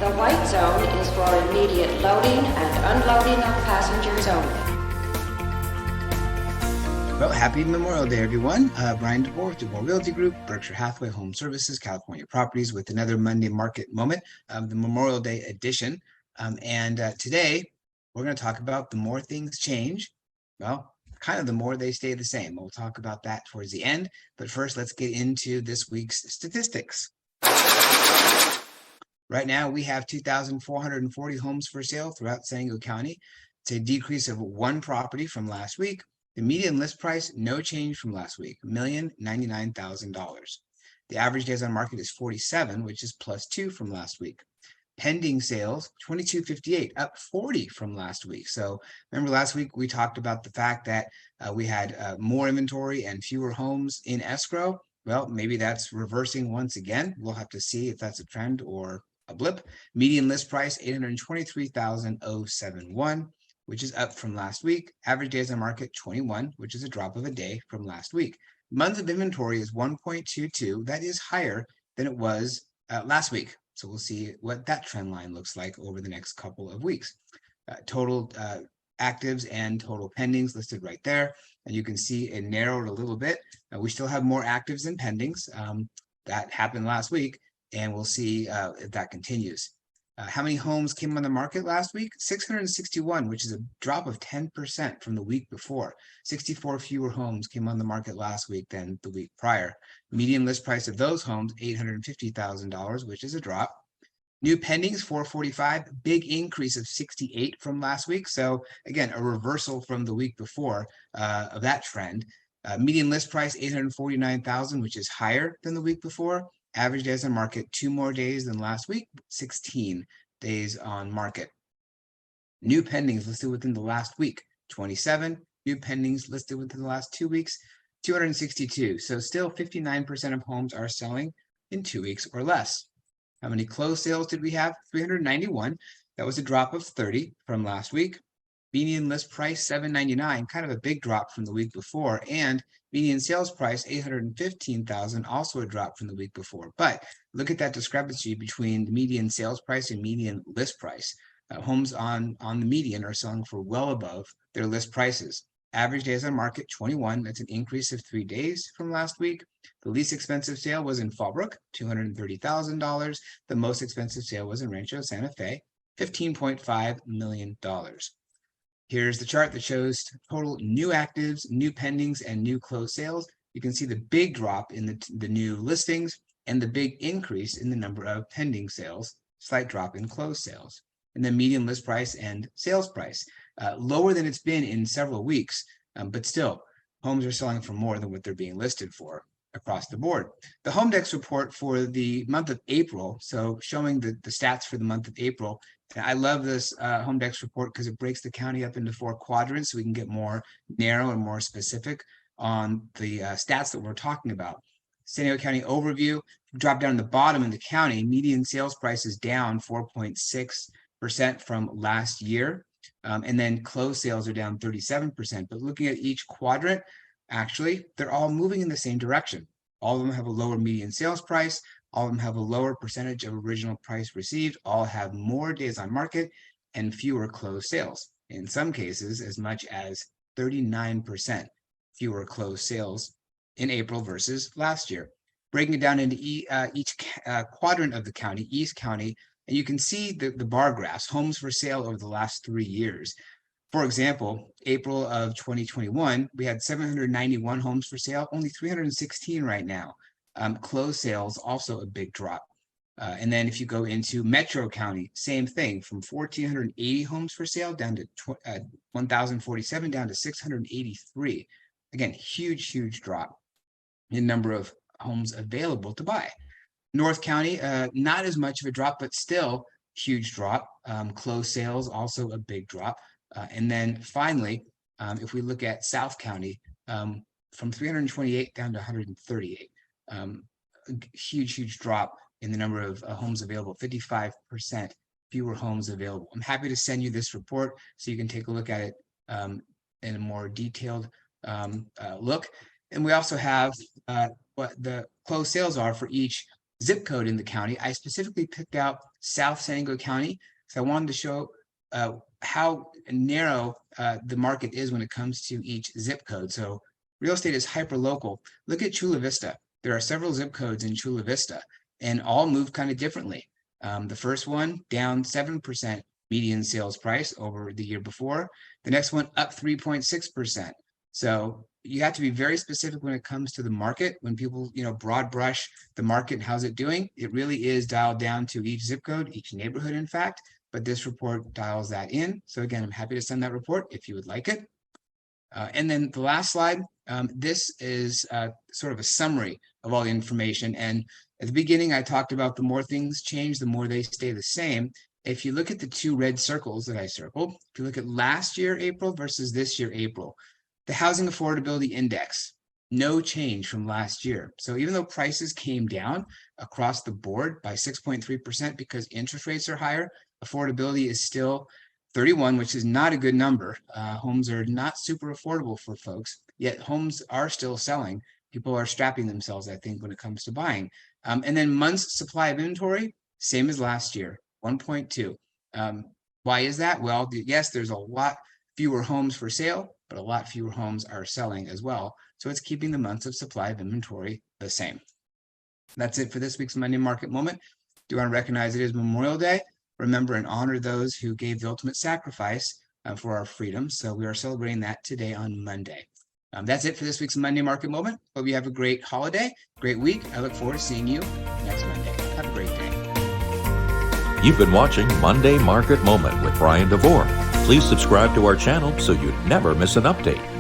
The white zone is for immediate loading and unloading of passengers only. Well, happy Memorial Day, everyone. Brian DeBoer with DeBoer Realty Group, Berkshire Hathaway Home Services, California Properties, with another Monday market moment of the Memorial Day edition. Today, we're going to talk about the more things change, well, kind of the more they stay the same. We'll talk about that towards the end. But first, let's get into this week's statistics. Right now, we have 2,440 homes for sale throughout San Diego County. It's a decrease of one property from last week. The median list price, no change from last week, $1,099,000. The average days on market is 47, which is +2 from last week. Pending sales, 2258, up 40 from last week. So remember last week we talked about the fact that we had more inventory and fewer homes in escrow. Well, maybe that's reversing once again. We'll have to see if that's a trend or a blip. Median list price, $823,071, which is up from last week. Average days on market, 21, which is a drop of a day from last week. Month of inventory is 1.22. That is higher than it was last week. So we'll see what that trend line looks like over the next couple of weeks. Total actives and total pendings listed right there. And you can see it narrowed a little bit. We still have more actives than pendings. That happened last week, and we'll see if that continues. How many homes came on the market last week? 661, which is a drop of 10% from the week before. 64 fewer homes came on the market last week than the week prior. Median list price of those homes, $850,000, which is a drop. New pendings, 445, big increase of 68 from last week. So again, a reversal from the week before of that trend. Median list price, $849,000, which is higher than the week before. Average days on market, 2 more days than last week, 16 days on market. New pendings listed within the last week, 27. New pendings listed within the last 2 weeks, 262. So still 59% of homes are selling in 2 weeks or less. How many closed sales did we have? 391. That was a drop of 30 from last week. Median list price, $799, kind of a big drop from the week before. And median sales price, $815,000, also a drop from the week before. But look at that discrepancy between the median sales price and median list price. Homes on the median are selling for well above their list prices. Average days on market, 21. That's an increase of 3 days from last week. The least expensive sale was in Fallbrook, $230,000. The most expensive sale was in Rancho Santa Fe, $15.5 million. Here's the chart that shows total new actives, new pendings, and new closed sales. You can see the big drop in the new listings and the big increase in the number of pending sales, slight drop in closed sales. And then median list price and sales price, lower than it's been in several weeks, but still, homes are selling for more than what they're being listed for across the board. The Homedex report for the month of April, so showing the stats for the month of April. I love this Homedex report because it breaks the county up into 4 quadrants so we can get more narrow and more specific on the stats that we're talking about. San Diego County overview, drop down the bottom in the county, median sales price is down 4.6% from last year. And then closed sales are down 37%. But looking at each quadrant, actually, they're all moving in the same direction. All of them have a lower median sales price. All of them have a lower percentage of original price received. All have more days on market and fewer closed sales. In some cases, as much as 39% fewer closed sales in April versus last year. Breaking it down into each quadrant of the county, East County, and you can see the bar graphs, homes for sale over the last 3 years. For example, April of 2021, we had 791 homes for sale, only 316 right now. Closed sales, also a big drop. And then if you go into Metro County, same thing, from 1,480 homes for sale down to 1,047, down to 683. Again, huge drop in number of homes available to buy. North County, not as much of a drop, but still huge drop. Closed sales, also a big drop. And then finally, if we look at South County, from 328 down to 138, huge drop in the number of homes available, 55% fewer homes available. I'm happy to send you this report so you can take a look at it in a more detailed look. And we also have what the closed sales are for each zip code in the county, I specifically picked out South San Diego County because I wanted to show how narrow the market is when it comes to each zip code. So real estate is hyper local. Look at Chula Vista. There are several zip codes in Chula Vista and all move kind of differently. The first one down 7% median sales price over the year before. The next one up 3.6%. So you have to be very specific when it comes to the market. When people, broad brush the market and how's it doing, it really is dialed down to each zip code, each neighborhood, in fact. But this report dials that in. So again, I'm happy to send that report if you would like it. And then the last slide, this is sort of a summary of all the information. And at the beginning, I talked about the more things change, the more they stay the same. If you look at the two red circles that I circled, if you look at last year, April versus this year, April, the housing affordability index, no change from last year. So even though prices came down across the board by 6.3% because interest rates are higher, affordability is still 31, which is not a good number. Homes are not super affordable for folks, yet homes are still selling. People are strapping themselves, I think, when it comes to buying. And then months supply of inventory, same as last year, 1.2. Why is that? Well, yes, there's a lot fewer homes for sale, but a lot fewer homes are selling as well. So it's keeping the months of supply of inventory the same. That's it for this week's Monday Market Moment. Do want to recognize it is Memorial Day. Remember and honor those who gave the ultimate sacrifice for our freedom. So we are celebrating that today on Monday. That's it for this week's Monday Market Moment. Hope you have a great holiday, great week. I look forward to seeing you next Monday. Have a great day. You've been watching Monday Market Moment with Brian DeVore. Please subscribe to our channel so you never miss an update.